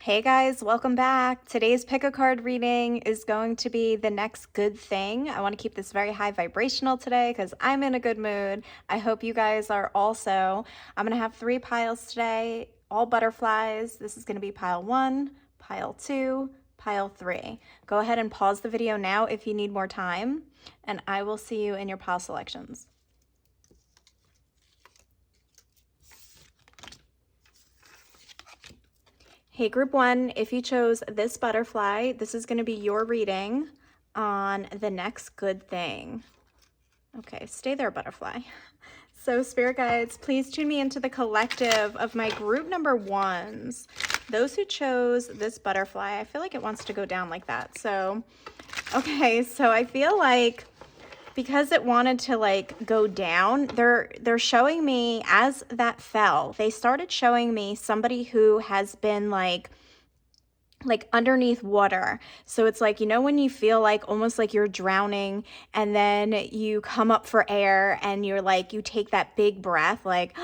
Hey guys, welcome back. Today's pick a card reading is going to be the next good thing. I want to keep this very high vibrational today because I'm in a good mood. I hope you guys are also. I'm going to have 3 piles today, all butterflies. This is going to be pile 1, pile 2, pile 3. Go ahead and pause the video now if you need more time, and I will see you in your pile selections. Hey, group 1, if you chose this butterfly, this is going to be your reading on the next good thing. Okay, stay there, butterfly. So, spirit guides, please tune me into the collective of my group number 1s. Those who chose this butterfly, I feel like it wants to go down like that. So, okay, so I feel like because it wanted to like go down, they're showing me as that fell, they started showing me somebody who has been like underneath water. So it's like, when you feel like almost like you're drowning and then you come up for air and you're like, you take that big breath, like,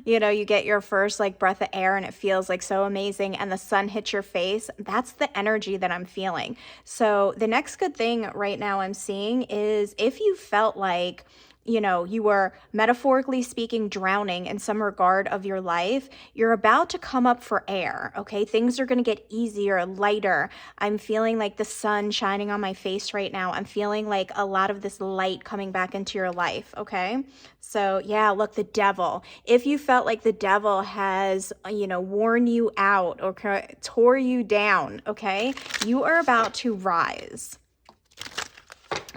you get your first like breath of air and it feels like so amazing and the sun hits your face. That's the energy that I'm feeling. So the next good thing right now I'm seeing is if you felt like, you were metaphorically speaking drowning in some regard of your life, you're about to come up for air, okay? Things are going to get easier, lighter. I'm feeling like the sun shining on my face right now. I'm feeling like a lot of this light coming back into your life, okay? So yeah, look, the devil. If you felt like the devil has, worn you out or tore you down, okay? You are about to rise.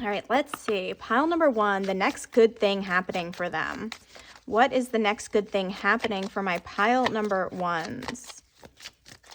All right, let's see. Pile number 1, the next good thing happening for them. What is the next good thing happening for my pile number 1s?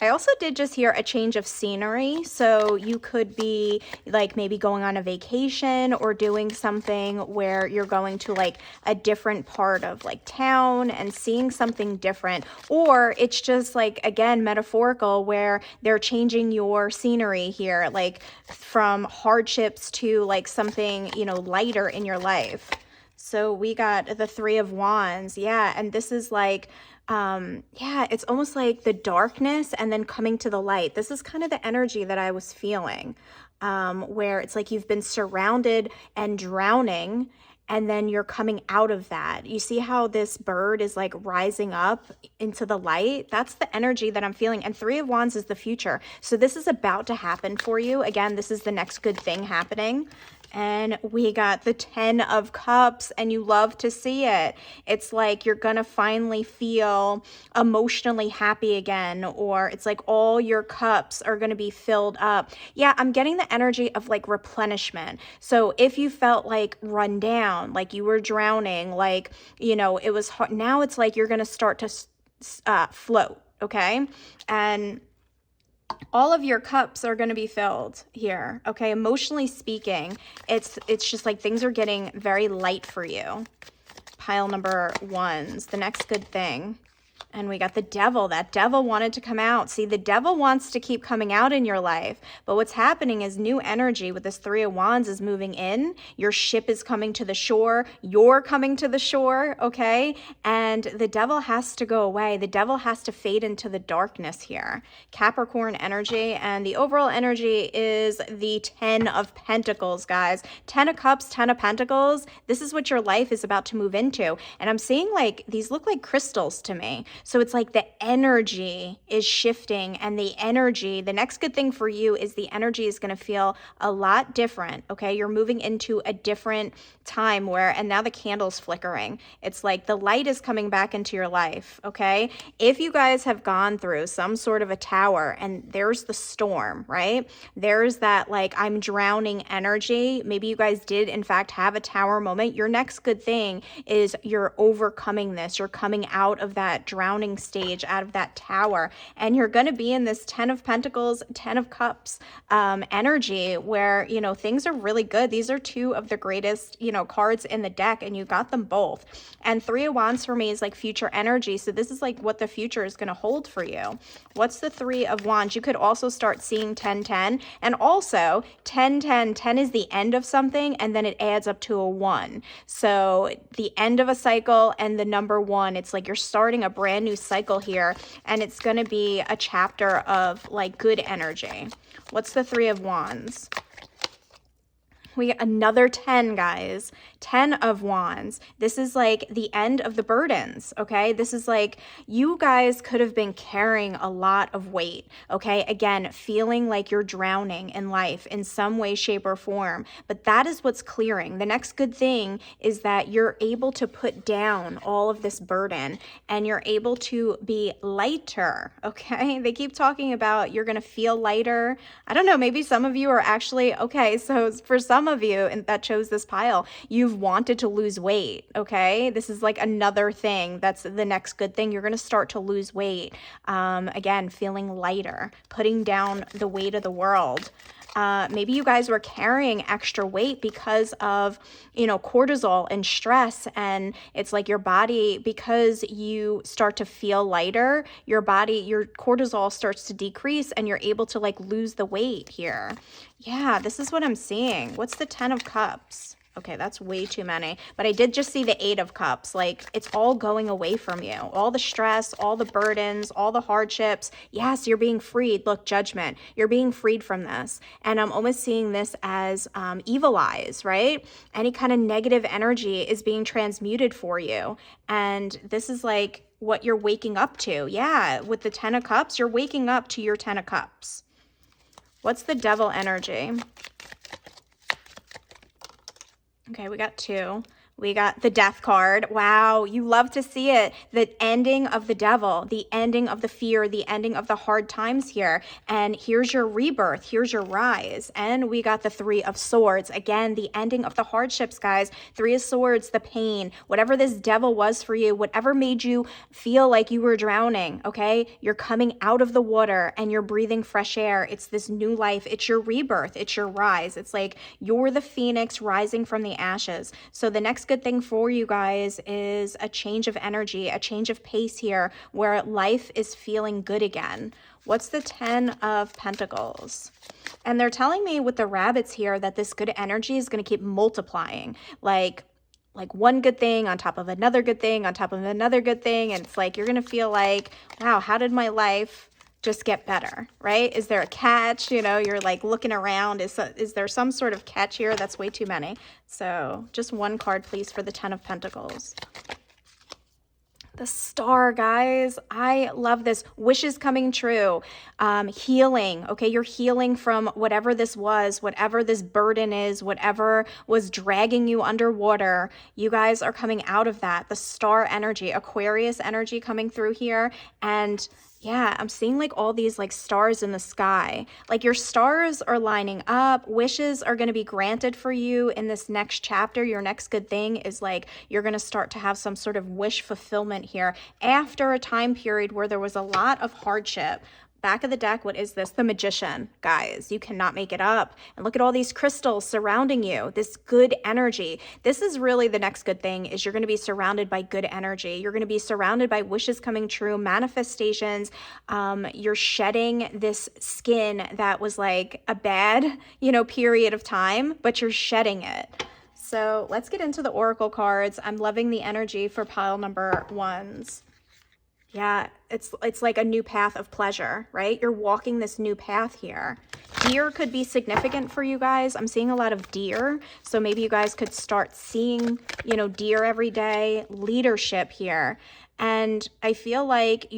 I also did just hear a change of scenery. So you could be like maybe going on a vacation or doing something where you're going to like a different part of like town and seeing something different. Or it's just like, again, metaphorical where they're changing your scenery here, like from hardships to like something, lighter in your life. So we got the 3 of Wands. Yeah. And this is like, it's almost like the darkness and then coming to the light. This is kind of the energy that I was feeling, where it's like you've been surrounded and drowning and then you're coming out of that. You see how this bird is like rising up into the light? That's the energy that I'm feeling. And 3 of Wands is the future. So this is about to happen for you. Again, this is the next good thing happening. And we got the 10 of Cups, and you love to see it. It's like you're going to finally feel emotionally happy again, or it's like all your cups are going to be filled up. Yeah, I'm getting the energy of like replenishment. So if you felt like run down, like you were drowning, like, it was hard, now it's like you're going to start to float, okay? And all of your cups are going to be filled here, okay? Emotionally speaking, it's just like things are getting very light for you. Pile number 1s, the next good thing. And we got the devil. That devil wanted to come out. See, the devil wants to keep coming out in your life. But what's happening is new energy with this 3 of Wands is moving in. Your ship is coming to the shore. You're coming to the shore, okay? And the devil has to go away. The devil has to fade into the darkness here. Capricorn energy. And the overall energy is the 10 of Pentacles, guys. 10 of Cups, 10 of Pentacles. This is what your life is about to move into. And I'm seeing like these look like crystals to me. So it's like the energy is shifting, and the next good thing for you is the energy is going to feel a lot different, okay? You're moving into a different time and now the candle's flickering. It's like the light is coming back into your life, okay? If you guys have gone through some sort of a tower and there's the storm, right? There's that like I'm drowning energy. Maybe you guys did in fact have a tower moment. Your next good thing is you're overcoming this. You're coming out of that drowning stage, out of that tower, and you're going to be in this 10 of Pentacles, 10 of Cups energy where, things are really good. These are 2 of the greatest, cards in the deck, and you got them both. And 3 of Wands for me is like future energy. So this is like what the future is going to hold for you. What's the 3 of Wands? You could also start seeing 10-10, and also 10-10-10 is the end of something, and then it adds up to a 1. So the end of a cycle and the number 1, it's like you're starting a brand new cycle here, and it's going to be a chapter of like good energy. What's the Three of Wands? We get another 10, guys. 10 of Wands. This is like the end of the burdens, okay? This is like you guys could have been carrying a lot of weight, okay? Again, feeling like you're drowning in life in some way, shape, or form. But that is what's clearing. The next good thing is that you're able to put down all of this burden and you're able to be lighter, okay? They keep talking about you're going to feel lighter. I don't know, maybe some of you are actually, okay, so for some of you that chose this pile, you've wanted to lose weight, okay? This is like another thing. That's the next good thing. You're going to start to lose weight. Again, feeling lighter, putting down the weight of the world. Maybe you guys were carrying extra weight because of, you know, cortisol and stress. And it's like your body, because you start to feel lighter, your body, your cortisol starts to decrease and you're able to like lose the weight here. Yeah, this is what I'm seeing. What's the 10 of Cups? Okay, that's way too many. But I did just see the 8 of Cups. Like, it's all going away from you. All the stress, all the burdens, all the hardships. Yes, you're being freed. Look, Judgment. You're being freed from this. And I'm almost seeing this as evil eyes, right? Any kind of negative energy is being transmuted for you. And this is like what you're waking up to. Yeah, with the 10 of Cups, you're waking up to your 10 of Cups. What's the Devil energy? Okay, we got 2. We got the Death card. Wow, you love to see it. The ending of the Devil, the ending of the fear, the ending of the hard times here. And here's your rebirth. Here's your rise. And we got the 3 of Swords. Again, the ending of the hardships, guys. 3 of Swords, the pain, whatever this devil was for you, whatever made you feel like you were drowning, okay? You're coming out of the water and you're breathing fresh air. It's this new life. It's your rebirth. It's your rise. It's like you're the phoenix rising from the ashes. So the next good thing for you guys is a change of energy, a change of pace here where life is feeling good again. What's the 10 of Pentacles? And they're telling me with the rabbits here that this good energy is going to keep multiplying. Like one good thing on top of another good thing on top of another good thing. And it's like you're going to feel like, wow, how did my life just get better, right? Is there a catch? You know, you're like looking around. Is there some sort of catch here? That's way too many. So just one card, please, for the 10 of Pentacles. The Star, guys. I love this. Wishes coming true. Healing. Okay, you're healing from whatever this was, whatever this burden is, whatever was dragging you underwater. You guys are coming out of that. The Star energy, Aquarius energy coming through here. And yeah, I'm seeing like all these like stars in the sky. Like your stars are lining up. Wishes are going to be granted for you in this next chapter. Your next good thing is like you're going to start to have some sort of wish fulfillment here after a time period where there was a lot of hardship. Back of the deck, what is this? The Magician, guys. You cannot make it up. And look at all these crystals surrounding you, this good energy. This is really the next good thing is you're going to be surrounded by good energy. You're going to be surrounded by wishes coming true, manifestations. You're shedding this skin that was like a bad, you know, period of time, but you're shedding it. So let's get into the Oracle cards. I'm loving the energy for pile number 1s. Yeah, it's like a new path of pleasure, right? You're walking this new path here. Deer could be significant for you guys. I'm seeing a lot of deer. So maybe you guys could start seeing, you know, deer every day. Leadership here. And I feel like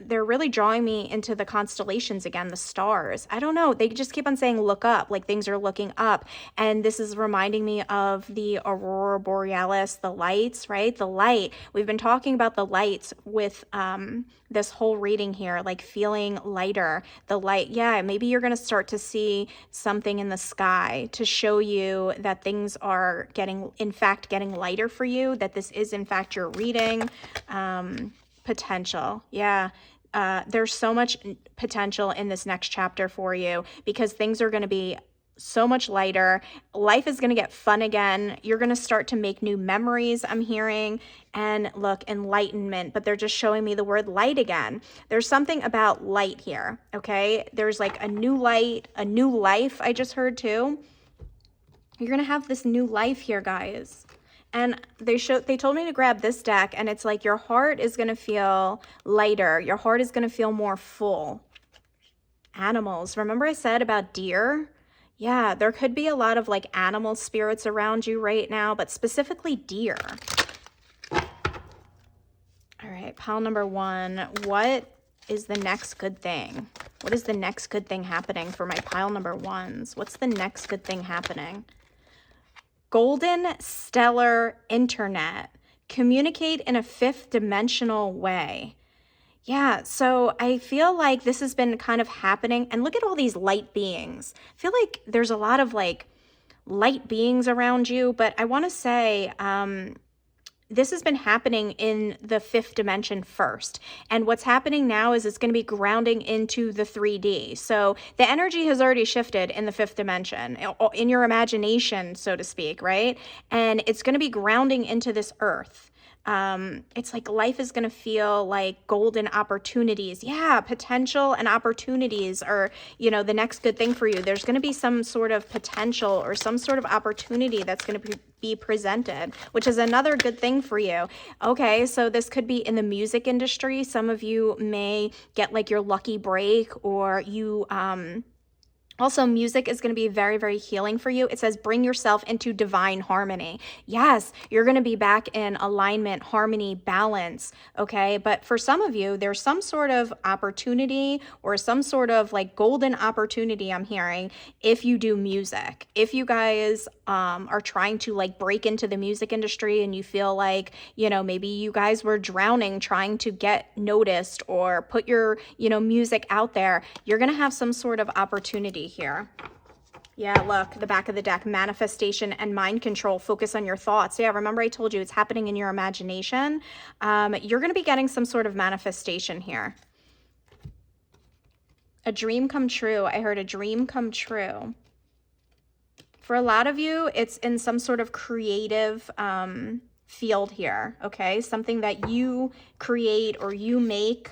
they're really drawing me into the constellations again, the stars. I don't know. They just keep on saying, look up, like things are looking up. And this is reminding me of the Aurora Borealis, the lights, right? The light. We've been talking about the lights with this whole reading here, like feeling lighter, the light. Yeah, maybe you're going to start to see something in the sky to show you that things are in fact getting lighter for you, that this is in fact your reading. Potential. Yeah. There's so much potential in this next chapter for you because things are going to be so much lighter. Life is going to get fun again. You're going to start to make new memories, I'm hearing. And look, enlightenment, but they're just showing me the word light again. There's something about light here, okay? There's like a new light, a new life I just heard too. You're going to have this new life here, guys. And they told me to grab this deck, and it's like your heart is going to feel lighter. Your heart is going to feel more full. Animals. Remember I said about deer? Yeah, there could be a lot of like animal spirits around you right now, but specifically deer. All right, pile number 1. What is the next good thing? What is the next good thing happening for my pile number 1s? What's the next good thing happening? Golden stellar internet. Communicate in a 5th dimensional way. Yeah, so I feel like this has been kind of happening. And look at all these light beings. I feel like there's a lot of like light beings around you, but I want to say this has been happening in the 5th dimension first. And what's happening now is it's going to be grounding into the 3D. So the energy has already shifted in the 5th dimension, in your imagination, so to speak, right? And it's going to be grounding into this earth. It's like life is going to feel like golden opportunities. Yeah, potential and opportunities are, the next good thing for you. There's going to be some sort of potential or some sort of opportunity that's going to be presented, which is another good thing for you. Okay, so this could be in the music industry. Some of you may get like your lucky break, or you, also, music is going to be very, very healing for you. It says, bring yourself into divine harmony. Yes, you're going to be back in alignment, harmony, balance. Okay. But for some of you, there's some sort of opportunity or some sort of like golden opportunity I'm hearing if you do music. If you guys are trying to like break into the music industry and you feel like, maybe you guys were drowning trying to get noticed or put your, music out there, you're going to have some sort of opportunity here. Yeah, look, the back of the deck, manifestation and mind control. Focus on your thoughts. Yeah, remember I told you it's happening in your imagination. You're going to be getting some sort of manifestation here. A dream come true. I heard a dream come true. For a lot of you, it's in some sort of creative field here, okay? Something that you create or you make,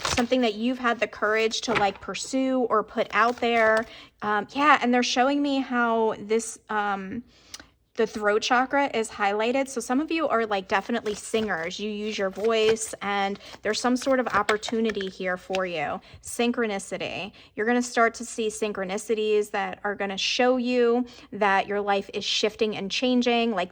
something that you've had the courage to like pursue or put out there. Yeah, and they're showing me how this, the throat chakra is highlighted. So some of you are like definitely singers. You use your voice and there's some sort of opportunity here for you. Synchronicity. You're going to start to see synchronicities that are going to show you that your life is shifting and changing. Like,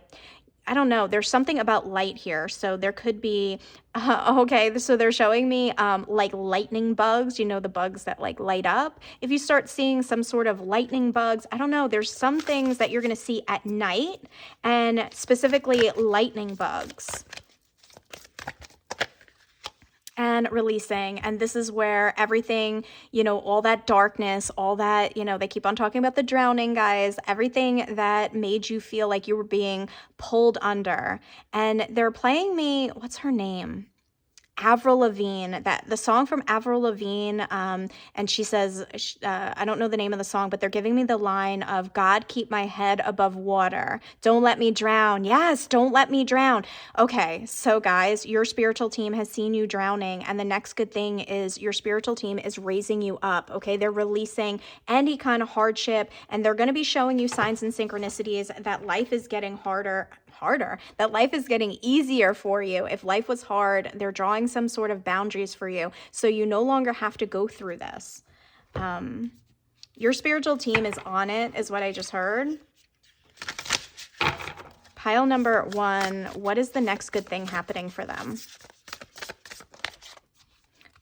I don't know, there's something about light here. So there could be, okay, so they're showing me like lightning bugs, the bugs that like light up. If you start seeing some sort of lightning bugs, I don't know, there's some things that you're going to see at night, and specifically lightning bugs. And releasing. And this is where everything, all that darkness, all that, they keep on talking about the drowning, guys, everything that made you feel like you were being pulled under. And they're playing me, what's her name? Avril Lavigne, that the song from Avril Lavigne, and she says, I don't know the name of the song, but they're giving me the line of, God, keep my head above water. Don't let me drown. Yes, don't let me drown. Okay, so guys, your spiritual team has seen you drowning, and the next good thing is your spiritual team is raising you up, okay? They're releasing any kind of hardship, and they're going to be showing you signs and synchronicities that life is getting harder, that life is getting easier for you. If life was hard, they're drawing some sort of boundaries for you, so you no longer have to go through this. Your spiritual team is on it, is what I just heard. Pile number 1, what is the next good thing happening for them?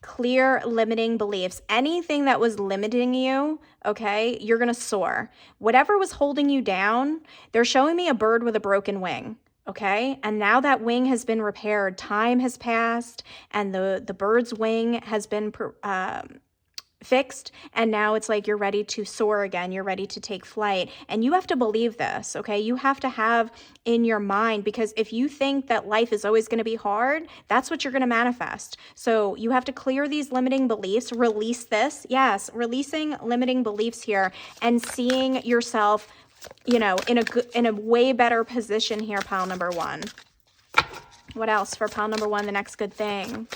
Clear limiting beliefs. Anything that was limiting you, okay, you're going to soar. Whatever was holding you down, they're showing me a bird with a broken wing, okay? And now that wing has been repaired. Time has passed, and the bird's wing has been fixed, and now it's like you're ready to soar again. You're ready to take flight, and you have to believe this, okay? You have to have in your mind, because if you think that life is always going to be hard, that's what you're going to manifest. So you have to clear these limiting beliefs, release this. Yes, releasing limiting beliefs here and seeing yourself, in a way better position here, pile number 1. What else for pile number 1, the next good thing?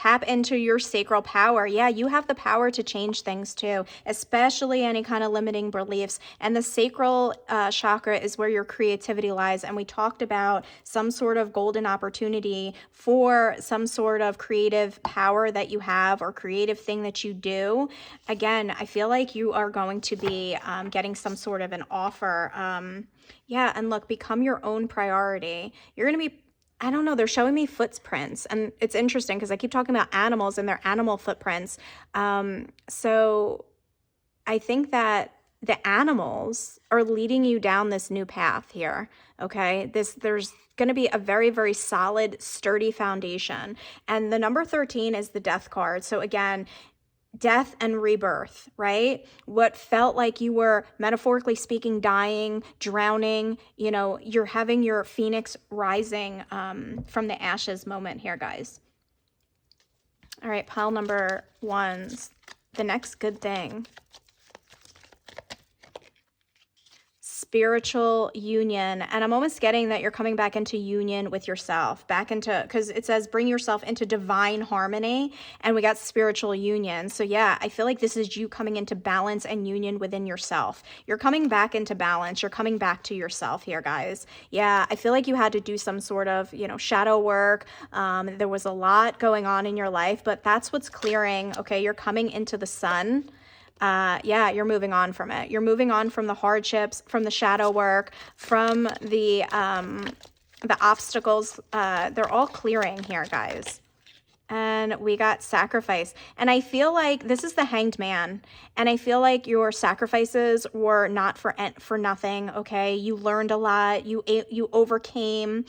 Tap into your sacral power. Yeah, you have the power to change things too, especially any kind of limiting beliefs. And the sacral chakra is where your creativity lies. And we talked about some sort of golden opportunity for some sort of creative power that you have or creative thing that you do. Again, I feel like you are going to be getting some sort of an offer. Yeah, and look, become your own priority. You're going to be, I don't know, they're showing me footprints. And it's interesting because I keep talking about animals and their animal footprints. So I think that the animals are leading you down this new path here. Okay. There's going to be a very, very solid, sturdy foundation. And the number 13 is the death card. So again, death and rebirth, right? What felt like you were, metaphorically speaking, dying, drowning, you're having your phoenix rising from the ashes moment here, guys. All right, pile number 1's the next good thing. Spiritual union. And I'm almost getting that you're coming back into union with yourself, back into, because it says bring yourself into divine harmony, and we got spiritual union. So yeah, I feel like this is you coming into balance and union within yourself. You're coming back into balance. You're coming back to yourself here, guys. Yeah, I feel like you had to do some sort of, shadow work. There was a lot going on in your life, but that's what's clearing. Okay, you're coming into the sun. Yeah, you're moving on from it. You're moving on from the hardships, from the shadow work, from the obstacles. They're all clearing here, guys. And we got sacrifice. And I feel like this is the Hanged Man. And I feel like your sacrifices were not for nothing, okay? You learned a lot. You overcame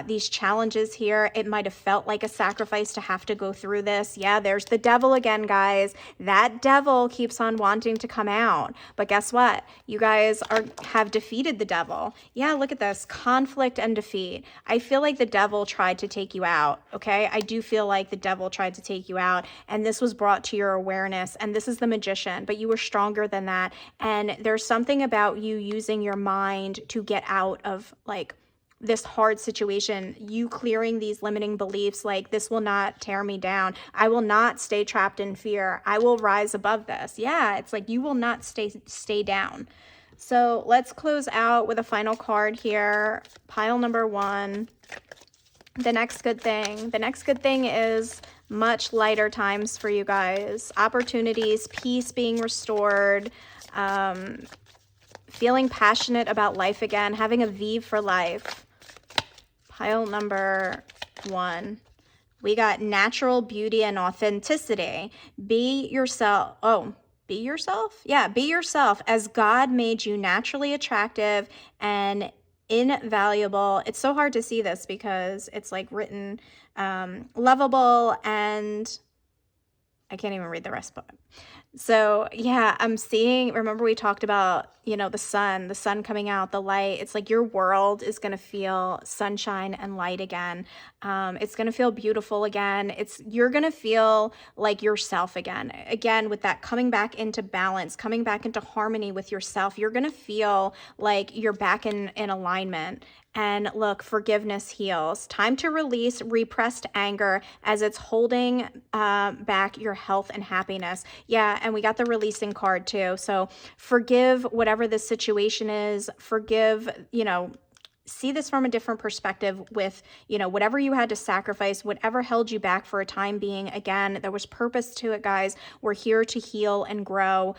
these challenges here. It might have felt like a sacrifice to have to go through this. Yeah, there's the devil again, guys. That devil keeps on wanting to come out. But guess what? You guys have defeated the devil. Yeah, look at this. Conflict and defeat. I feel like the devil tried to take you out, okay? I do feel like the devil tried to take you out, and this was brought to your awareness, and this is the Magician, but you were stronger than that. And there's something about you using your mind to get out of like this hard situation, you clearing these limiting beliefs, like this will not tear me down. I will not stay trapped in fear. I will rise above this. Yeah, it's like you will not stay down. So let's close out with a final card here. Pile number 1. The next good thing. The next good thing is much lighter times for you guys. Opportunities, peace being restored, feeling passionate about life again, having a V for life. Pile number 1. We got natural beauty and authenticity. Be yourself. Oh, be yourself? Yeah, be yourself as God made you naturally attractive and invaluable. It's so hard to see this because it's like written lovable, and I can't even read the rest of it. So yeah, I'm seeing, remember we talked about, the sun coming out, the light. It's like your world is going to feel sunshine and light again. It's going to feel beautiful again. You're going to feel like yourself again. Again, with that coming back into balance, coming back into harmony with yourself, you're going to feel like you're back in alignment. And look, forgiveness heals. Time to release repressed anger as it's holding back your health and happiness. Yeah, and we got the releasing card too. So forgive whatever this situation is. Forgive, see this from a different perspective with, whatever you had to sacrifice, whatever held you back for a time being. Again, there was purpose to it, guys. We're here to heal and grow.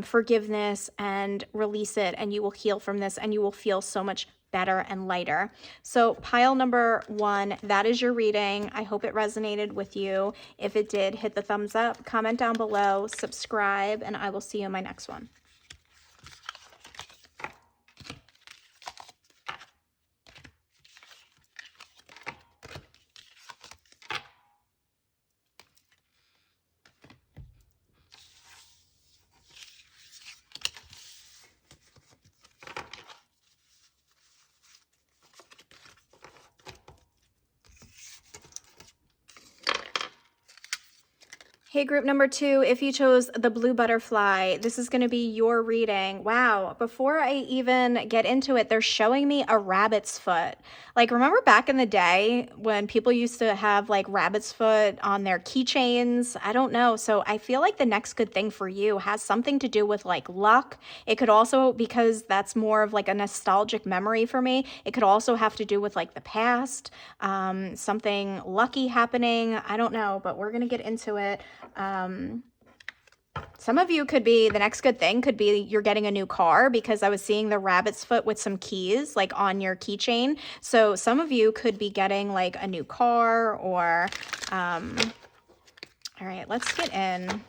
Forgiveness and release it, and you will heal from this, and you will feel so much better and lighter. So pile number 1, that is your reading. I hope it resonated with you. If it did, hit the thumbs up, comment down below, subscribe, and I will see you in my next one. Hey, group number 2, if you chose the blue butterfly, this is going to be your reading. Wow, before I even get into it, they're showing me a rabbit's foot. Like, remember back in the day when people used to have like rabbit's foot on their keychains? I don't know. So I feel like the next good thing for you has something to do with like luck. It could also, because that's more of like a nostalgic memory for me, it could also have to do with like the past, something lucky happening. I don't know, but we're going to get into it. Some of you could be, the next good thing could be you're getting a new car, because I was seeing the rabbit's foot with some keys like on your keychain. So some of you could be getting like a new car or, all right, let's get in.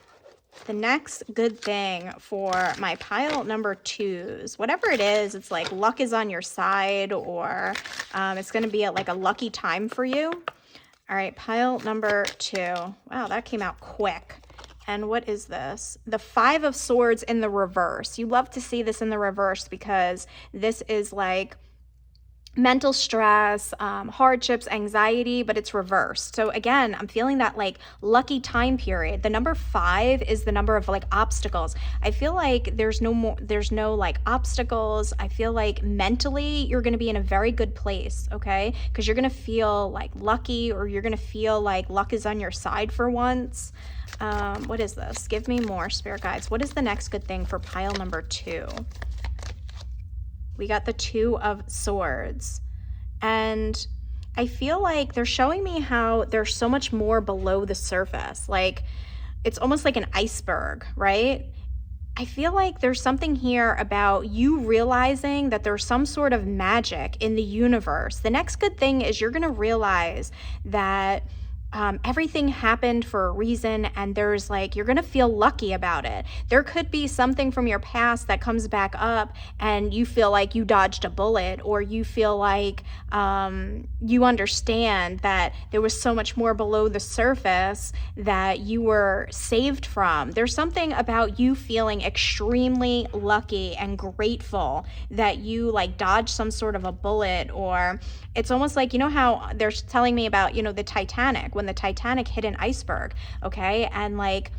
The next good thing for my pile number 2s, whatever it is, it's like luck is on your side, or it's going to be like a lucky time for you. All right, pile number 2. Wow, that came out quick. And what is this? The 5 of Swords in the reverse. You love to see this in the reverse because this is like mental stress, hardships, anxiety, but it's reversed. So again, I'm feeling that like lucky time period. The number 5 is the number of like obstacles. I feel like there's no like obstacles. I feel like mentally you're going to be in a very good place, okay? Because you're going to feel like lucky, or you're going to feel like luck is on your side for once. What is this? Give me more, spirit guides. What is the next good thing for pile number 2? We got the 2 of Swords. And I feel like they're showing me how there's so much more below the surface. Like, it's almost like an iceberg, right? I feel like there's something here about you realizing that there's some sort of magic in the universe. The next good thing is you're going to realize that everything happened for a reason, and there's like, you're gonna feel lucky about it. There could be something from your past that comes back up and you feel like you dodged a bullet, or you feel like you understand that there was so much more below the surface that you were saved from. There's something about you feeling extremely lucky and grateful that you like dodged some sort of a bullet. Or it's almost like, you know how they're telling me about, you know, the Titanic, when the Titanic hit an iceberg, okay? And like,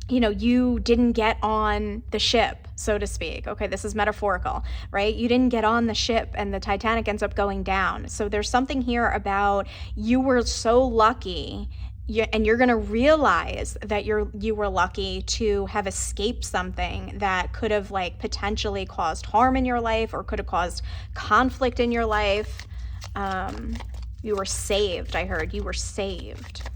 you know, you didn't get on the ship, so to speak. Okay, this is metaphorical, right? You didn't get on the ship and the Titanic ends up going down. So there's something here about you were so lucky, and you're going to realize that you were lucky to have escaped something that could have like potentially caused harm in your life, or could have caused conflict in your life. You were saved. I heard you were saved.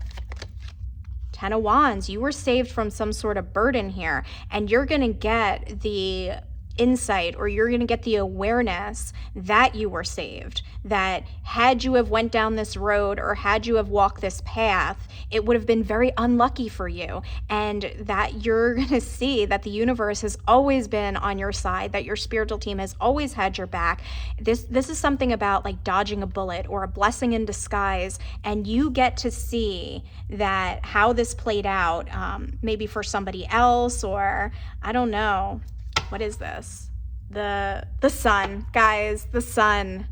10 of Wands, you were saved from some sort of burden here, and you're going to get the insight, or you're going to get the awareness that you were saved, that had you have went down this road, or had you have walked this path, it would have been very unlucky for you, and that you're going to see that the universe has always been on your side, that your spiritual team has always had your back. This is something about like dodging a bullet or a blessing in disguise, and you get to see that how this played out, maybe for somebody else, or I don't know. What is this? The sun, guys, the sun.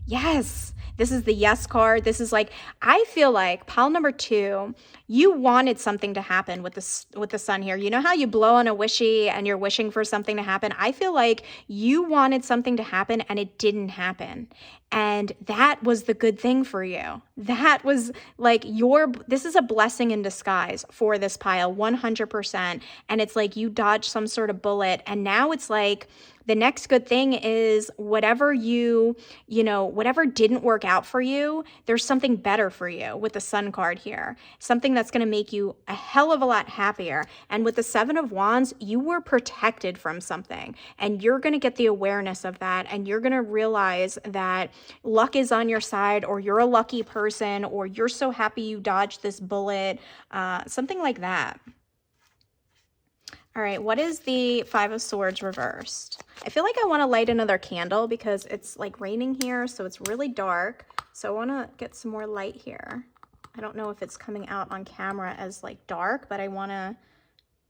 Yes, this is the yes card. This is like, I feel like pile number 2, you wanted something to happen with the sun here. You know how you blow on a wishy and you're wishing for something to happen? I feel like you wanted something to happen and it didn't happen. And that was the good thing for you. That was like this is a blessing in disguise for this pile, 100%. And it's like you dodged some sort of bullet, and now it's like, the next good thing is whatever whatever didn't work out for you, there's something better for you with the sun card here. Something that's going to make you a hell of a lot happier. And with the 7 of Wands, you were protected from something, and you're going to get the awareness of that, and you're going to realize that luck is on your side, or you're a lucky person, or you're so happy you dodged this bullet, something like that. All right, what is the 5 of Swords reversed? I feel like I want to light another candle because it's like raining here, so it's really dark. So I want to get some more light here. I don't know if it's coming out on camera as like dark, but I want to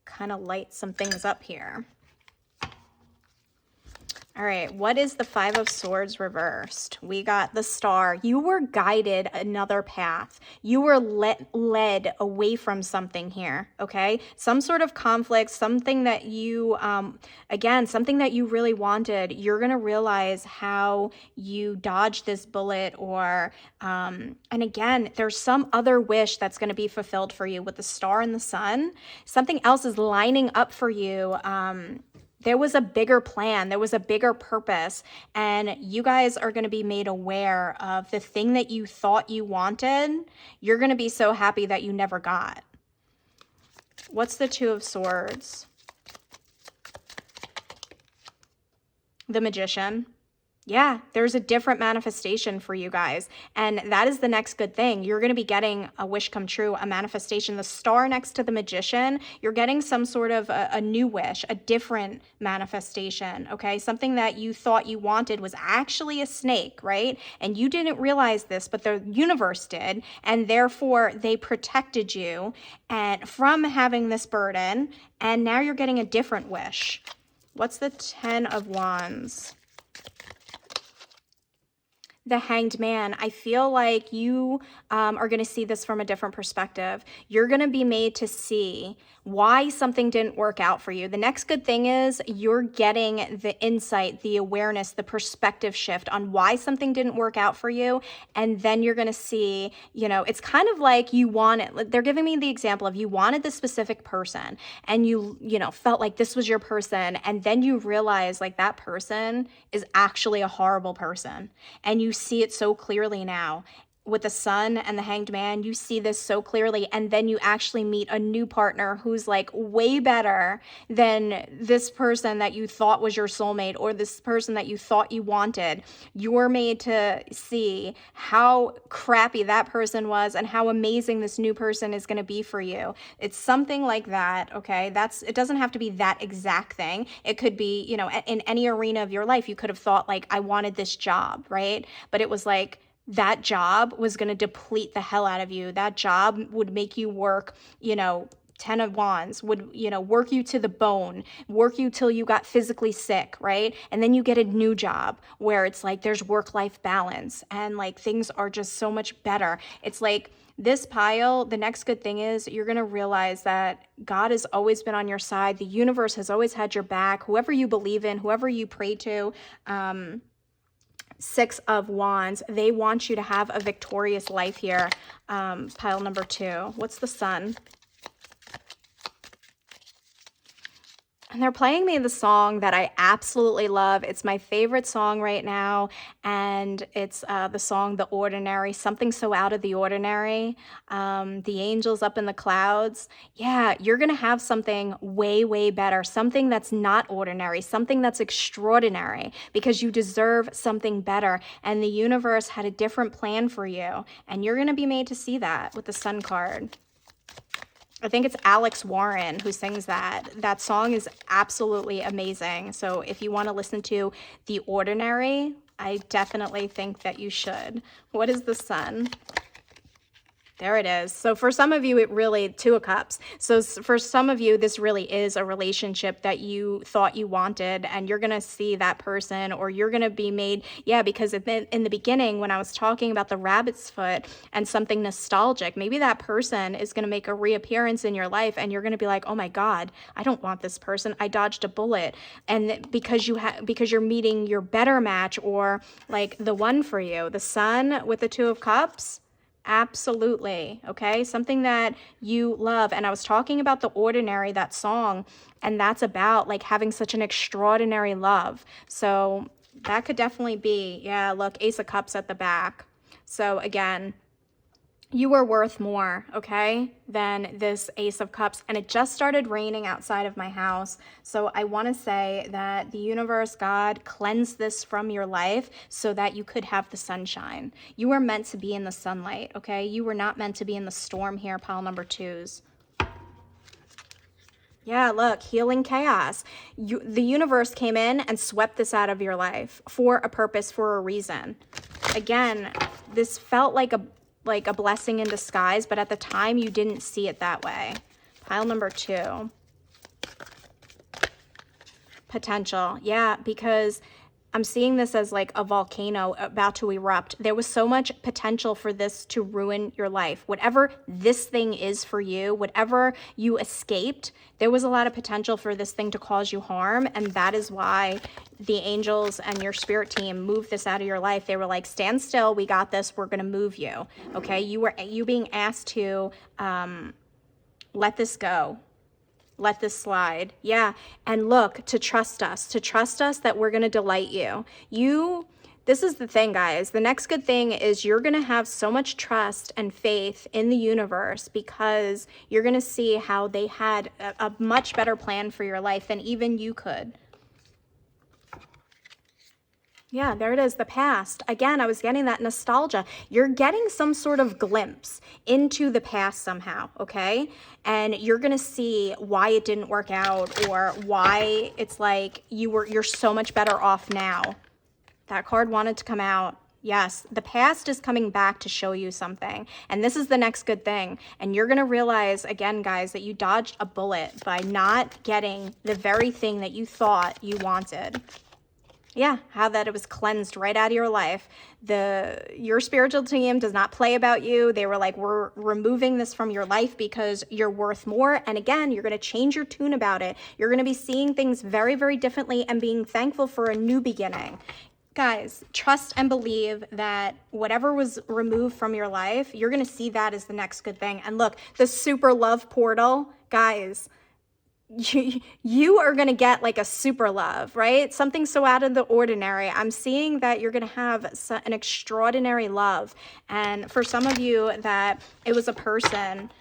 kind of light some things up here. All right, what is the Five of Swords reversed? We got the Star. You were guided another path. You were led away from something here, okay? Some sort of conflict, something that you, again, something that you really wanted. You're going to realize how you dodged this bullet or, and again, there's some other wish that's going to be fulfilled for you with the Star and the Sun. Something else is lining up for you. There was a bigger plan, there was a bigger purpose, and you guys are going to be made aware of the thing that you thought you wanted. You're going to be so happy that you never got. What's the Two of Swords? The Magician. Yeah, there's a different manifestation for you guys. And that is the next good thing. You're going to be getting a wish come true, a manifestation. The Star next to the Magician, you're getting some sort of a new wish, a different manifestation, okay? Something that you thought you wanted was actually a snake, right? And you didn't realize this, but the universe did. And therefore, they protected you and from having this burden. And now you're getting a different wish. What's the Ten of Wands? The Hanged Man. I feel like you are going to see this from a different perspective. You're going to be made to see why something didn't work out for you. The next good thing is you're getting the insight, the awareness, the perspective shift on why something didn't work out for you. And then you're going to see, you know, it's kind of like you wanted, they're giving me the example of you wanted this specific person and you know, felt like this was your person. And then you realize like that person is actually a horrible person. And you see it so clearly now. With the Sun and the Hanged Man, you see this so clearly, and then you actually meet a new partner who's like way better than this person that you thought was your soulmate or this person that you thought you wanted. You're made to see how crappy that person was and how amazing this new person is going to be for you. It's something like that, okay? It doesn't have to be that exact thing. It could be, you know, in any arena of your life, you could have thought like, I wanted this job, right? But it was like, that job was going to deplete the hell out of you. That job would make you work, you know, 10 of Wands would, you know, work you to the bone, work you till you got physically sick, right? And then you get a new job where it's like there's work-life balance and like things are just so much better. It's like this pile, the next good thing is you're going to realize that God has always been on your side. The universe has always had your back. Whoever you believe in, whoever you pray to, Six of Wands, they want you to have a victorious life here. Pile number 2. What's the Sun? And they're playing me the song that I absolutely love. It's my favorite song right now. And it's the song, The Ordinary, something so out of the ordinary. The angels up in the clouds. Yeah, you're going to have something way, way better. Something that's not ordinary. Something that's extraordinary because you deserve something better. And the universe had a different plan for you. And you're going to be made to see that with the Sun card. I think it's Alex Warren who sings that. That song is absolutely amazing. So if you want to listen to The Ordinary, I definitely think that you should. What is the Sun? There it is. So for some of you, it really, Two of Cups. So for some of you, this really is a relationship that you thought you wanted, and you're going to see that person, or you're going to be made, yeah, because in the beginning, when I was talking about the rabbit's foot and something nostalgic, maybe that person is going to make a reappearance in your life, and you're going to be like, oh my God, I don't want this person. I dodged a bullet. And because you're meeting your better match, or like the one for you, the Sun with the Two of Cups. Absolutely. Okay. Something that you love. And I was talking about The Ordinary, that song, and that's about like having such an extraordinary love. So that could definitely be, yeah, look, Ace of Cups at the back. So again, you are worth more, okay, than this Ace of Cups. And it just started raining outside of my house. So I want to say that the universe, God, cleansed this from your life so that you could have the sunshine. You were meant to be in the sunlight, okay? You were not meant to be in the storm here, pile number 2s. Yeah, look, healing chaos. The universe came in and swept this out of your life for a purpose, for a reason. Again, this felt like a blessing in disguise, but at the time you didn't see it that way. Pile number 2. Potential. Yeah, because I'm seeing this as like a volcano about to erupt. There was so much potential for this to ruin your life. Whatever this thing is for you, whatever you escaped, there was a lot of potential for this thing to cause you harm. And that is why the angels and your spirit team moved this out of your life. They were like, stand still, we got this, we're gonna move you. Okay, you being asked to let this go. Let this slide. Yeah. And look, to trust us that we're going to delight you. This is the thing, guys. The next good thing is you're going to have so much trust and faith in the universe because you're going to see how they had a much better plan for your life than even you could. Yeah, there it is, the past. Again, I was getting that nostalgia. You're getting some sort of glimpse into the past somehow, okay? And you're gonna see why it didn't work out or why it's like you're so much better off now. That card wanted to come out. Yes, the past is coming back to show you something. And this is the next good thing. And you're gonna realize, again, guys, that you dodged a bullet by not getting the very thing that you thought you wanted. Yeah, how that it was cleansed right out of your life. Your spiritual team does not play about you. They were like, we're removing this from your life because you're worth more. And again, you're going to change your tune about it. You're going to be seeing things very, very differently and being thankful for a new beginning. Guys, trust and believe that whatever was removed from your life, you're going to see that as the next good thing. And look, the super love portal, guys, you are going to get like a super love, right? Something so out of the ordinary. I'm seeing that you're going to have an extraordinary love. And for some of you that it was a person,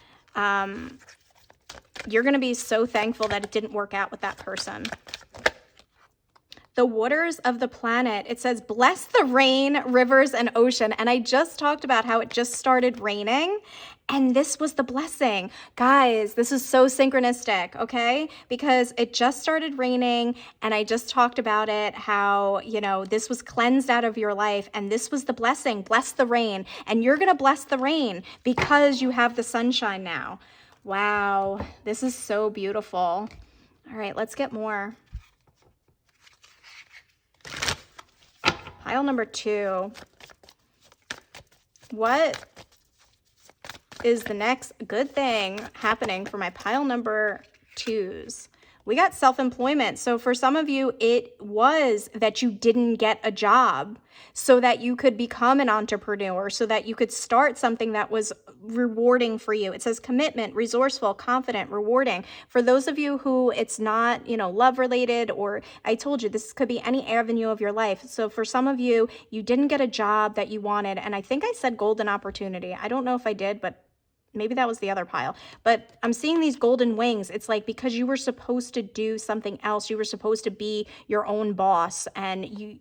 you're going to be so thankful that it didn't work out with that person. The waters of the planet, it says, bless the rain, rivers, and ocean. And I just talked about how it just started raining. And this was the blessing. Guys, this is so synchronistic, okay? Because it just started raining and I just talked about it, how, this was cleansed out of your life and this was the blessing. Bless the rain. And you're going to bless the rain because you have the sunshine now. Wow, this is so beautiful. All right, let's get more. Pile number 2. What is the next good thing happening for my pile number 2s? We got self-employment. So for some of you, it was that you didn't get a job so that you could become an entrepreneur, so that you could start something that was rewarding for you. It says commitment, resourceful, confident, rewarding. For those of you who it's not, love related, or I told you, this could be any avenue of your life. So for some of you, you didn't get a job that you wanted. And I think I said golden opportunity. I don't know if I did, but maybe that was the other pile. But I'm seeing these golden wings. It's like because you were supposed to do something else. You were supposed to be your own boss. And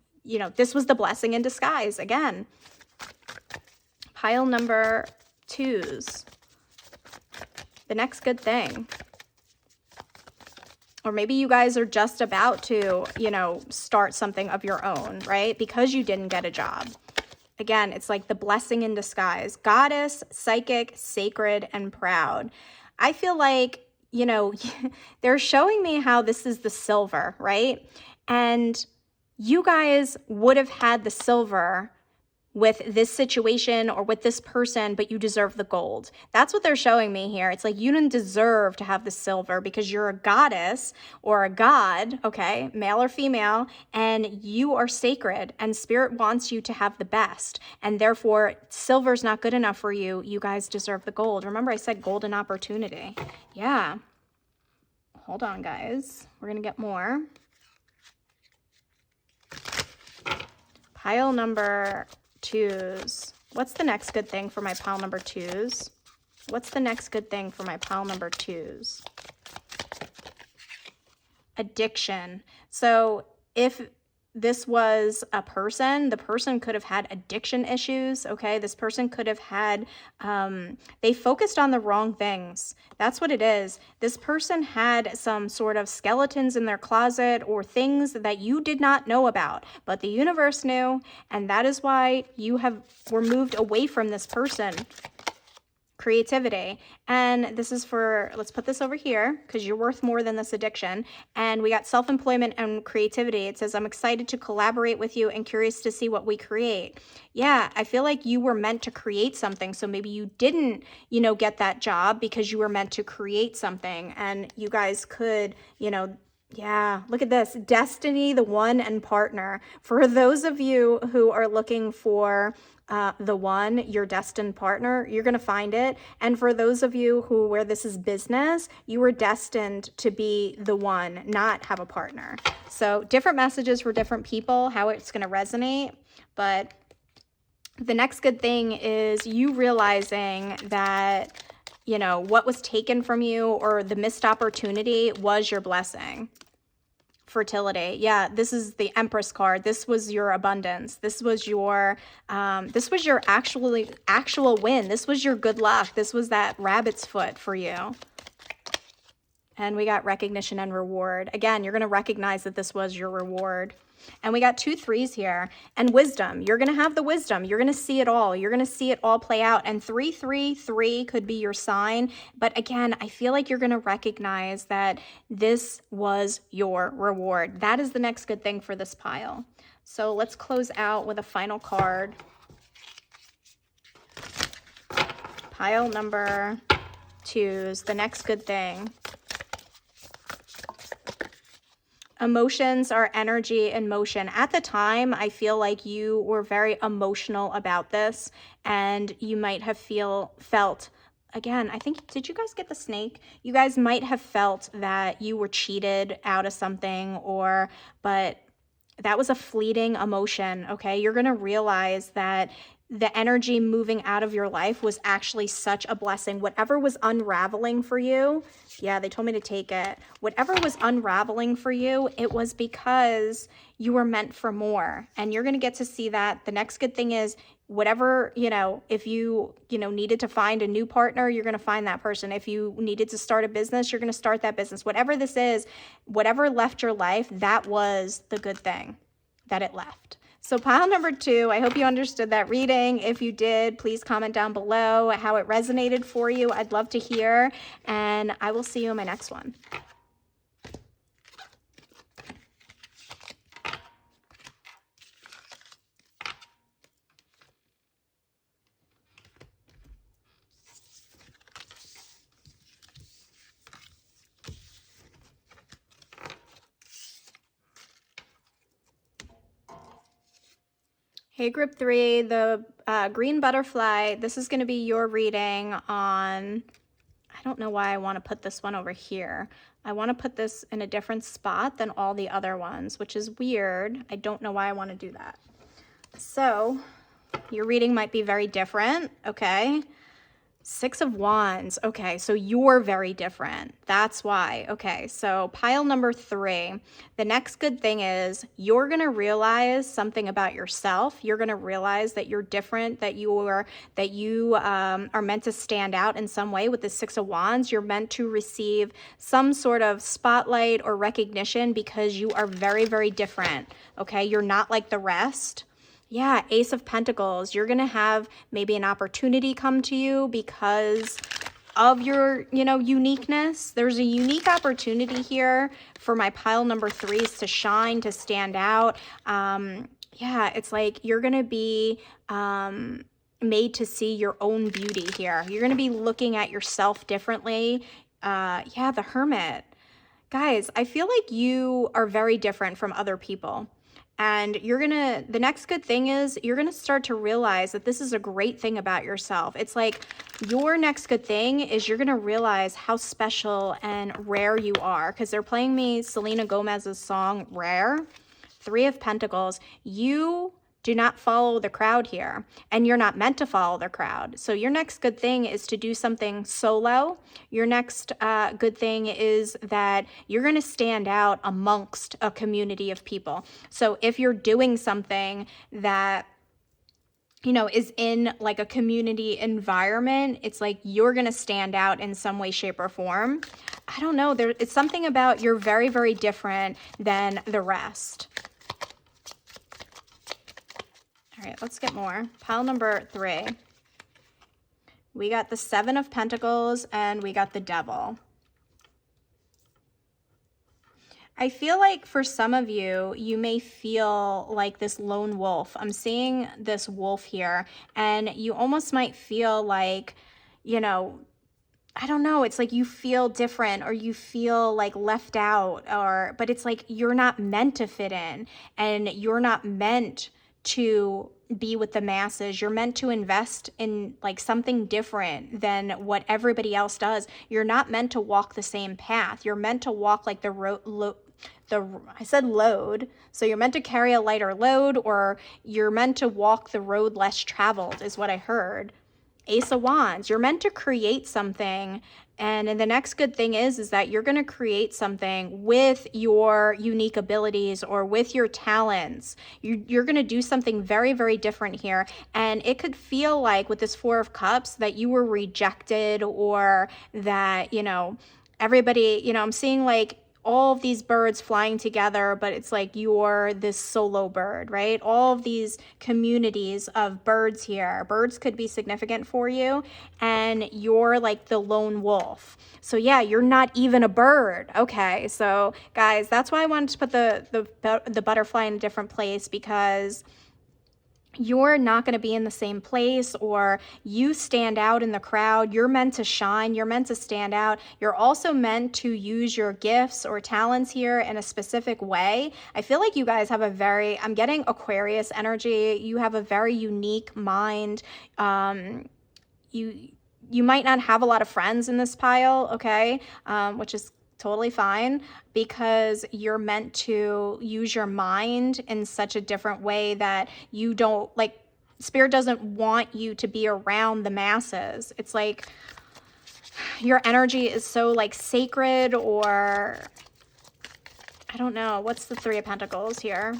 this was the blessing in disguise again. Pile number 2s. The next good thing. Or maybe you guys are just about to, start something of your own, right? Because you didn't get a job. Again, it's like the blessing in disguise. Goddess, psychic, sacred, and proud. I feel like, they're showing me how this is the silver, right? And you guys would have had the silver with this situation or with this person, but you deserve the gold. That's what they're showing me here. It's like you didn't deserve to have the silver because you're a goddess or a god, okay, male or female, and you are sacred and spirit wants you to have the best. And therefore, silver's not good enough for you. You guys deserve the gold. Remember I said golden opportunity. Yeah. Hold on, guys. We're going to get more. Pile number 2s. What's the next good thing for my pile number 2s? What's the next good thing for my pile number 2s? Addiction. So if this was a person, the person could have had addiction issues, okay? This person could have had, they focused on the wrong things. That's what it is. This person had some sort of skeletons in their closet or things that you did not know about, but the universe knew, and that is why you were moved away from this person. creativity. And this is for, let's put this over here because you're worth more than this addiction. And we got self-employment and creativity. It says, I'm excited to collaborate with you and curious to see what we create. Yeah, I feel like you were meant to create something. So maybe you didn't, you know, get that job because you were meant to create something, and you guys could, you know, yeah, look at this. Destiny, the one, and partner. For those of you who are looking for the one, your destined partner, you're going to find it. And for those of you who, where this is business, you were destined to be the one, not have a partner. So different messages for different people, how it's going to resonate. But the next good thing is you realizing that, you know, what was taken from you or the missed opportunity was your blessing. Fertility. Yeah, this is the Empress card. This was your abundance. This was your actual win. This was your good luck. This was that rabbit's foot for you. And we got recognition and reward. Again, you're going to recognize that this was your reward. And we got 2 3s here. And wisdom. You're going to have the wisdom. You're going to see it all. You're going to see it all play out. And 3 3 3 could be your sign. But again, I feel like you're going to recognize that this was your reward. That is the next good thing for this pile. So let's close out with a final card. Pile number 2's the next good thing. Emotions are energy in motion. At the time, I feel like you were very emotional about this, and you might have felt, again, I think, did you guys get the snake? You guys might have felt that you were cheated out of something, but that was a fleeting emotion, okay? You're going to realize that the energy moving out of your life was actually such a blessing. Whatever was unraveling for you, yeah, they told me to take it. Whatever was unraveling for you, it was because you were meant for more. And you're going to get to see that. The next good thing is whatever, you know, if you needed to find a new partner, you're going to find that person. If you needed to start a business, you're going to start that business. Whatever this is, whatever left your life, that was the good thing that it left. So pile number 2, I hope you understood that reading. If you did, please comment down below how it resonated for you. I'd love to hear, and I will see you in my next one. Hey, group 3, the green butterfly, this is going to be your reading on, I don't know why I want to put this one over here. I want to put this in a different spot than all the other ones, which is weird. I don't know why I want to do that. So your reading might be very different, okay? 6 of Wands. Okay, so you're very different. That's why. Okay, so pile number 3. The next good thing is you're going to realize something about yourself. You're going to realize that you're different, that you are meant to stand out in some way with the 6 of Wands. You're meant to receive some sort of spotlight or recognition because you are very, very different. Okay, you're not like the rest. Yeah, Ace of Pentacles. You're going to have maybe an opportunity come to you because of your, uniqueness. There's a unique opportunity here for my pile number 3s to shine, to stand out. Yeah, it's like you're going to be made to see your own beauty here. You're going to be looking at yourself differently. Yeah, the Hermit. Guys, I feel like you are very different from other people. And the next good thing is you're going to start to realize that this is a great thing about yourself. It's like your next good thing is you're going to realize how special and rare you are, because they're playing me Selena Gomez's song, Rare. 3 of Pentacles. You do not follow the crowd here, and you're not meant to follow the crowd. So your next good thing is to do something solo. Your next good thing is that you're going to stand out amongst a community of people. So if you're doing something that is in like a community environment, it's like you're going to stand out in some way, shape, or form. I don't know. It's something about you're very, very different than the rest. All right, let's get more. Pile number 3. We got the Seven of Pentacles and we got the Devil. I feel like for some of you, you may feel like this lone wolf. I'm seeing this wolf here, and you almost might feel like, you know, I don't know, it's like you feel different or you feel like left out, or but it's like you're not meant to fit in, and you're not meant to be with the masses. You're meant to invest in like something different than what everybody else does. You're not meant to walk the same path. You're meant to walk like the road, I said load, so you're meant to carry a lighter load, or you're meant to walk the road less traveled is what I heard. Ace of Wands, you're meant to create something. And the next good thing is that you're going to create something with your unique abilities or with your talents. You're going to do something very, very different here. And it could feel like with this Four of Cups that you were rejected, or that, you know, everybody, you know, I'm seeing like all of these birds flying together, but it's like you're this solo bird, right? All of these communities of birds here. Birds could be significant for you, and you're like the lone wolf. So yeah, you're not even a bird. Okay, so guys, that's why I wanted to put the butterfly in a different place, because you're not going to be in the same place, or you stand out in the crowd. You're meant to shine. You're meant to stand out. You're also meant to use your gifts or talents here in a specific way. I feel like you guys have a very, I'm getting Aquarius energy. You have a very unique mind. You might not have a lot of friends in this pile, okay, which is totally fine, because you're meant to use your mind in such a different way that you don't, like, Spirit doesn't want you to be around the masses. It's like your energy is so like sacred, or I don't know. What's the Three of Pentacles here?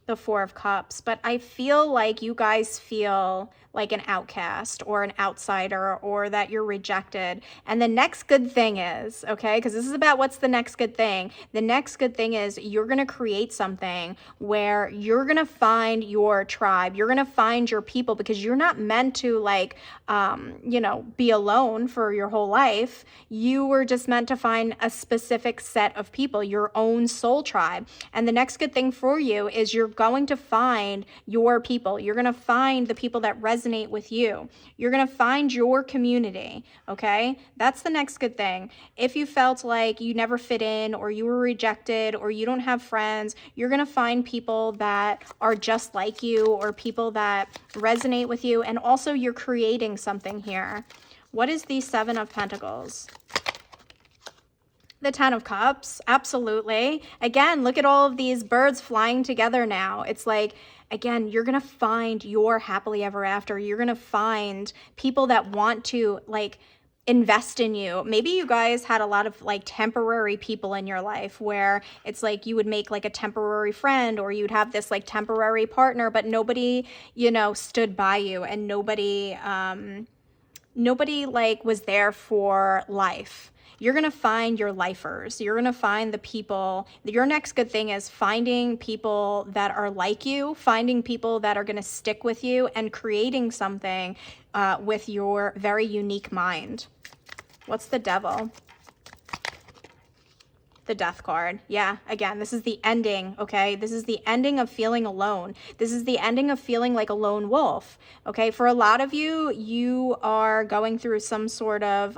The Four of Cups. But I feel like you guys feel like an outcast or an outsider, or that you're rejected. And the next good thing is, okay, because this is about what's the next good thing. The next good thing is you're going to create something where you're going to find your tribe. You're going to find your people, because you're not meant to like, you know, be alone for your whole life. You were just meant to find a specific set of people, your own soul tribe. And the next good thing for you is you're going to find your people. You're going to find the people that resonate with you. You're going to find your community, okay? That's the next good thing. If you felt like you never fit in, or you were rejected, or you don't have friends, you're going to find people that are just like you, or people that resonate with you. And also you're creating something here. What is the Seven of Pentacles? The Ten of Cups, absolutely. Again, look at all of these birds flying together now. It's like, again, you're going to find your happily ever after. You're going to find people that want to like invest in you. Maybe you guys had a lot of like temporary people in your life, where it's like you would make like a temporary friend, or you'd have this like temporary partner, but nobody, you know, stood by you, and nobody like was there for life. You're going to find your lifers. You're going to find the people. Your next good thing is finding people that are like you, finding people that are going to stick with you, and creating something with your very unique mind. What's the Devil? The Death card. Yeah, again, this is the ending, okay? This is the ending of feeling alone. This is the ending of feeling like a lone wolf, okay? For a lot of you, you are going through some sort of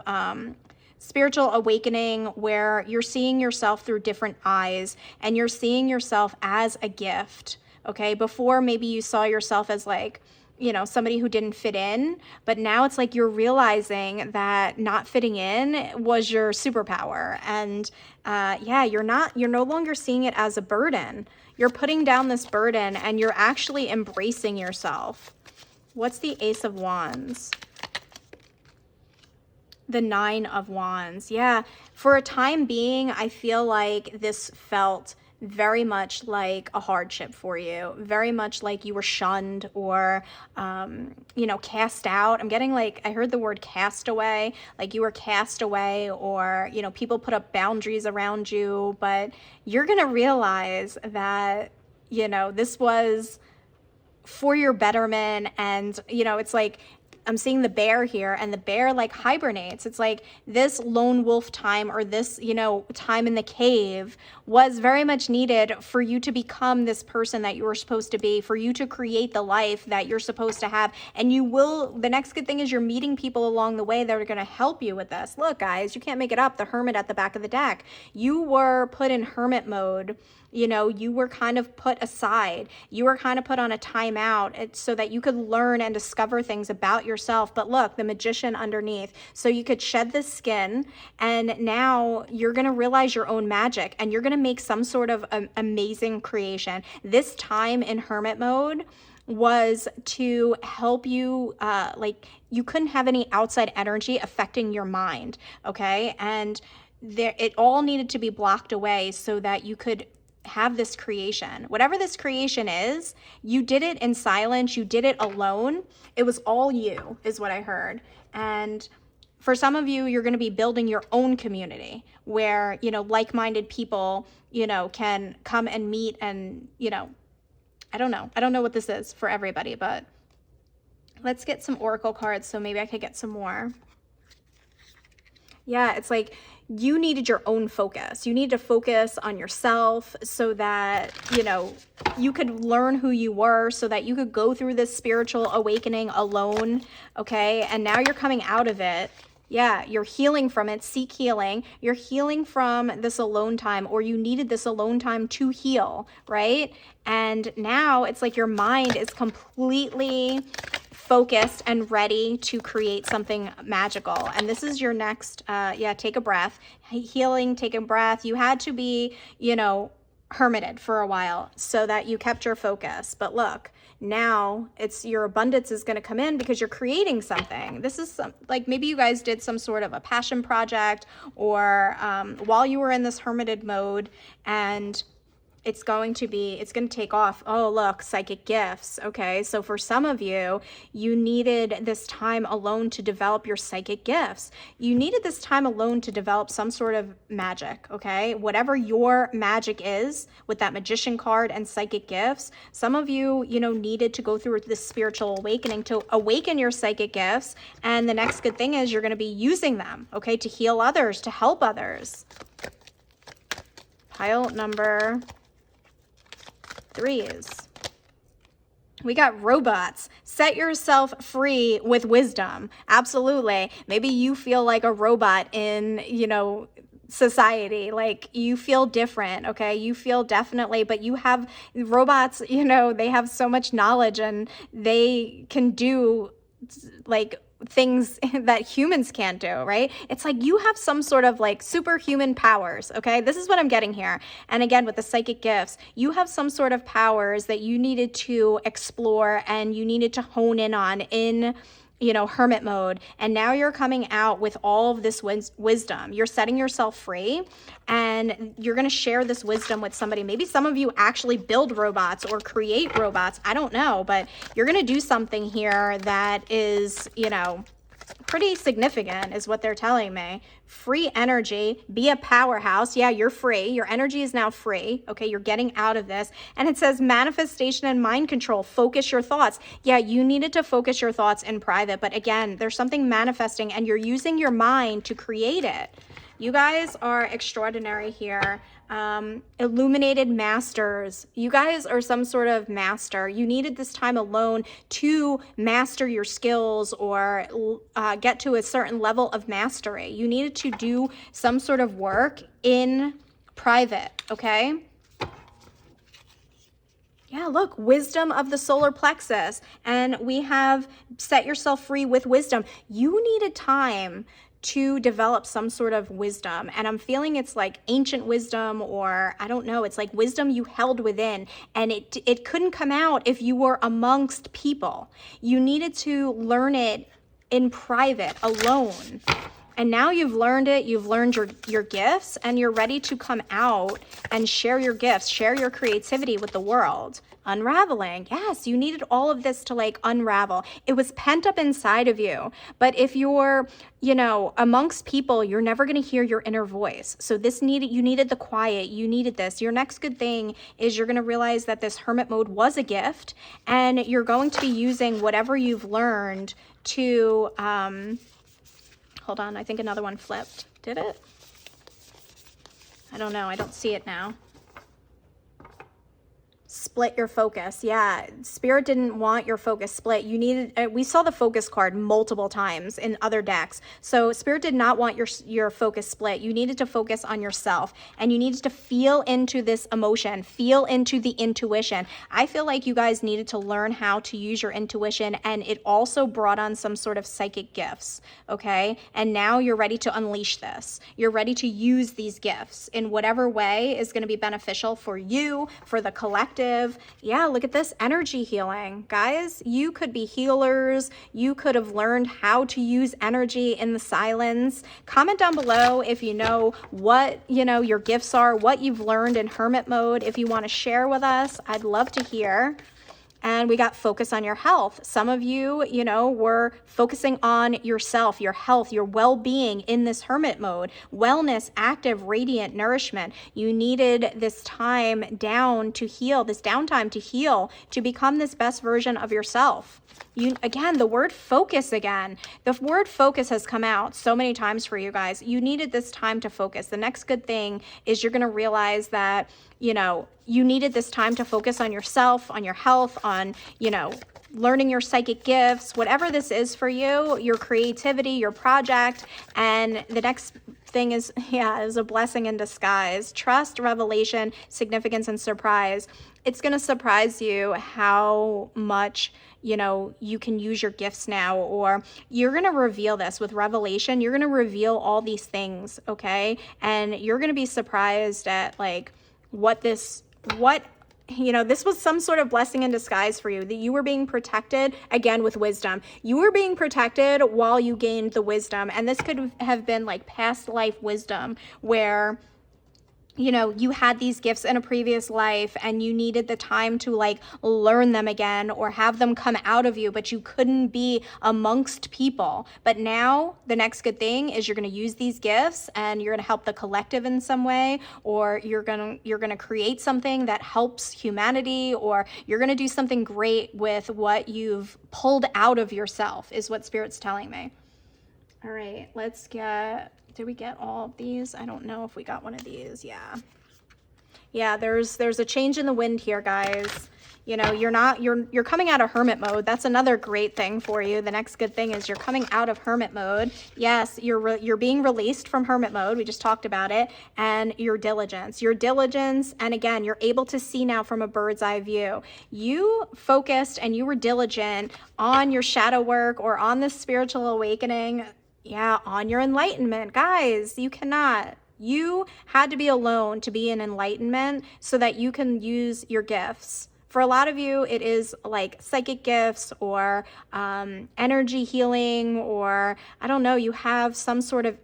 spiritual awakening, where you're seeing yourself through different eyes, and you're seeing yourself as a gift, okay? Before, maybe you saw yourself as like, you know, somebody who didn't fit in, but now it's like you're realizing that not fitting in was your superpower. And yeah, you're no longer seeing it as a burden. You're putting down this burden, and you're actually embracing yourself. What's the Ace of Wands? The Nine of Wands. Yeah, for a time being, I feel like this felt very much like a hardship for you, very much like you were shunned, or you know, cast out. I'm getting like, I heard the word castaway, like you were cast away, or you know, people put up boundaries around you. But you're gonna realize that, you know, this was for your betterment. And, you know, it's like, I'm seeing the bear here, and the bear like hibernates. It's like this lone wolf time, or this, you know, time in the cave was very much needed for you to become this person that you were supposed to be, for you to create the life that you're supposed to have. And you will, the next good thing is you're meeting people along the way that are going to help you with this. Look, guys, you can't make it up. The hermit at the back of the deck. You were put in hermit mode. You know, you were kind of put aside. You were kind of put on a timeout so that you could learn and discover things about yourself. But look, the magician underneath. So you could shed the skin, and now you're going to realize your own magic, and you're going to make some sort of amazing creation. This time in hermit mode was to help you, like you couldn't have any outside energy affecting your mind, okay? And there, it all needed to be blocked away so that you could have this creation. Whatever this creation is, you did it in silence, you did it alone. It was all you, is what I heard. And for some of you, you're going to be building your own community where, you know, like-minded people, you know, can come and meet. And, you know, I don't know what this is for everybody, but let's get some oracle cards so maybe I could get some more. Yeah, it's like you needed your own focus. You need to focus on yourself so that, you know, you could learn who you were, so that you could go through this spiritual awakening alone, okay? And now you're coming out of it. Yeah, you're healing from it. Seek healing. You're healing from this alone time, or you needed this alone time to heal, right? And now it's like your mind is completely focused and ready to create something magical. And this is your next, take a breath. Healing, take a breath. You had to be, you know, hermited for a while so that you kept your focus. But look, now it's your abundance is going to come in because you're creating something. This is like maybe you guys did some sort of a passion project, or while you were in this hermited mode, and it's going to take off. Oh, look, psychic gifts. Okay. So for some of you, you needed this time alone to develop your psychic gifts. You needed this time alone to develop some sort of magic. Okay. Whatever your magic is with that magician card and psychic gifts, some of you, you know, needed to go through this spiritual awakening to awaken your psychic gifts. And the next good thing is you're going to be using them, okay, to heal others, to help others. Pile number 3 is, we got robots. Set yourself free with wisdom. Absolutely. Maybe you feel like a robot in, you know, society, like you feel different, okay? You feel definitely, but you have robots, you know, they have so much knowledge and they can do like things that humans can't do, right? It's like you have some sort of like superhuman powers, okay? This is what I'm getting here. And again, with the psychic gifts, you have some sort of powers that you needed to explore and you needed to hone in on in, you know, hermit mode. And now you're coming out with all of this wisdom. You're setting yourself free and you're going to share this wisdom with somebody. Maybe some of you actually build robots or create robots. I don't know, but you're going to do something here that is, you know, pretty significant is what they're telling me. Free energy, be a powerhouse. Yeah, you're free. Your energy is now free. Okay, you're getting out of this. And it says manifestation and mind control. Focus your thoughts. Yeah, you needed to focus your thoughts in private. But again, there's something manifesting and you're using your mind to create it. You guys are extraordinary here. Illuminated masters. You guys are some sort of master. You needed this time alone to master your skills or get to a certain level of mastery. You needed to do some sort of work in private, okay? Yeah, look, wisdom of the solar plexus. And we have set yourself free with wisdom. You needed time to develop some sort of wisdom. And I'm feeling it's like ancient wisdom, or I don't know, it's like wisdom you held within and it couldn't come out if you were amongst people. You needed to learn it in private, alone. And now you've learned it, you've learned your gifts, and you're ready to come out and share your gifts, share your creativity with the world. Unraveling. Yes, you needed all of this to like unravel. It was pent up inside of you. But if you're, you know, amongst people, you're never going to hear your inner voice. So you needed the quiet. You needed this. Your next good thing is you're going to realize that this hermit mode was a gift, and you're going to be using whatever you've learned to, hold on, I think another one flipped. Did it? I don't know. I don't see it now. Split your focus. Yeah, Spirit didn't want your focus split. You needed, we saw the focus card multiple times in other decks. So Spirit did not want your focus split. You needed to focus on yourself, and you needed to feel into this emotion, feel into the intuition. I feel like you guys needed to learn how to use your intuition, and it also brought on some sort of psychic gifts, okay? And now you're ready to unleash this. You're ready to use these gifts in whatever way is going to be beneficial for you, for the collective. Yeah, look at this energy healing. Guys, you could be healers. You could have learned how to use energy in the silence. Comment down below if you know what, you know, your gifts are, what you've learned in hermit mode. If you want to share with us, I'd love to hear. And we got focus on your health. Some of you, you know, were focusing on yourself, your health, your well-being in this hermit mode. Wellness, active, radiant, nourishment. You needed this time down to heal, this downtime to heal, to become this best version of yourself. Again, the word focus again. The word focus has come out so many times for you guys. You needed this time to focus. The next good thing is you're going to realize that, you know, you needed this time to focus on yourself, on your health, on, you know, learning your psychic gifts, whatever this is for you, your creativity, your project. And the next thing is, yeah, is a blessing in disguise. Trust, revelation, significance, and surprise. It's going to surprise you how much, you know, you can use your gifts now, or you're going to reveal this with revelation. You're going to reveal all these things, okay? And you're going to be surprised at like you know, this was some sort of blessing in disguise for you, that you were being protected, again, with wisdom. You were being protected while you gained the wisdom. And this could have been like past life wisdom, where, you know, you had these gifts in a previous life and you needed the time to like learn them again or have them come out of you, but you couldn't be amongst people. But now the next good thing is you're going to use these gifts and you're going to help the collective in some way, or you're going to create something that helps humanity, or you're going to do something great with what you've pulled out of yourself, is what Spirit's telling me. All right, let's get, did we get all of these? I don't know if we got one of these. Yeah, there's a change in the wind here, guys. You know, you're coming out of hermit mode. That's another great thing for you. The next good thing is you're coming out of hermit mode. Yes, you're being released from hermit mode. We just talked about it. And your diligence, and again, you're able to see now from a bird's eye view. You focused and you were diligent on your shadow work or on this spiritual awakening. Yeah, on your enlightenment. Guys, you had to be alone to be in enlightenment so that you can use your gifts. For a lot of you, it is like psychic gifts or energy healing, or I don't know, you have some sort of,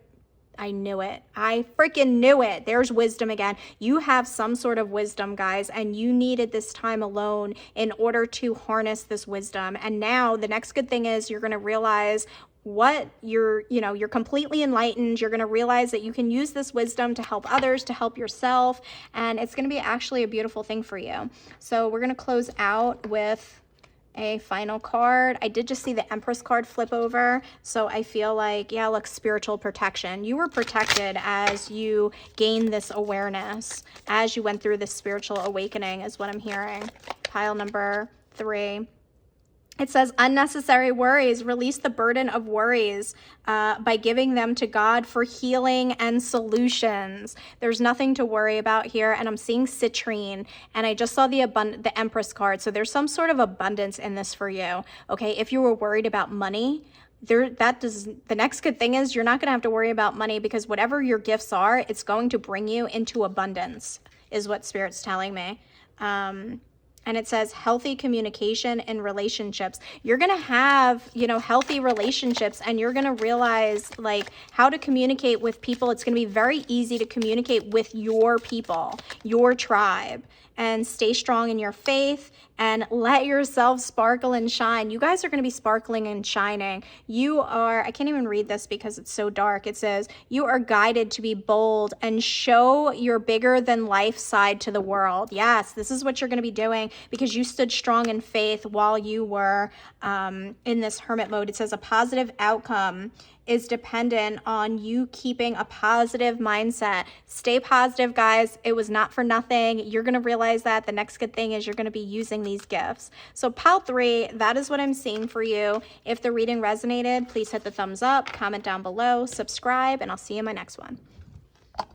I knew it. I freaking knew it. There's wisdom again. You have some sort of wisdom, guys, and you needed this time alone in order to harness this wisdom. And now the next good thing is you're going to realize what you're completely enlightened. You're going to realize that you can use this wisdom to help others, to help yourself, and it's going to be actually a beautiful thing for you. So we're going to close out with a final card. I did just see the Empress card flip over, so I feel like, yeah, look, spiritual protection. You were protected as you gained this awareness, as you went through this spiritual awakening, is what I'm hearing. Pile number 3. It says, unnecessary worries. Release the burden of worries by giving them to God for healing and solutions. There's nothing to worry about here. And I'm seeing citrine. And I just saw the Empress card. So there's some sort of abundance in this for you. Okay, if you were worried about money, the next good thing is you're not going to have to worry about money, because whatever your gifts are, it's going to bring you into abundance, is what Spirit's telling me. And it says healthy communication in relationships. You're going to have, you know, healthy relationships, and you're going to realize like how to communicate with people. It's going to be very easy to communicate with your people, your tribe, and stay strong in your faith and let yourself sparkle and shine. You guys are going to be sparkling and shining. You are, I can't even read this because it's so dark. It says, you are guided to be bold and show your bigger than life side to the world. Yes, this is what you're going to be doing because you stood strong in faith while you were in this hermit mode. It says a positive outcome is dependent on you keeping a positive mindset. Stay positive, guys. It was not for nothing. You're going to realize that. The next good thing is you're going to be using these gifts. So pile 3, that is what I'm seeing for you. If the reading resonated, please hit the thumbs up, comment down below, subscribe, and I'll see you in my next one.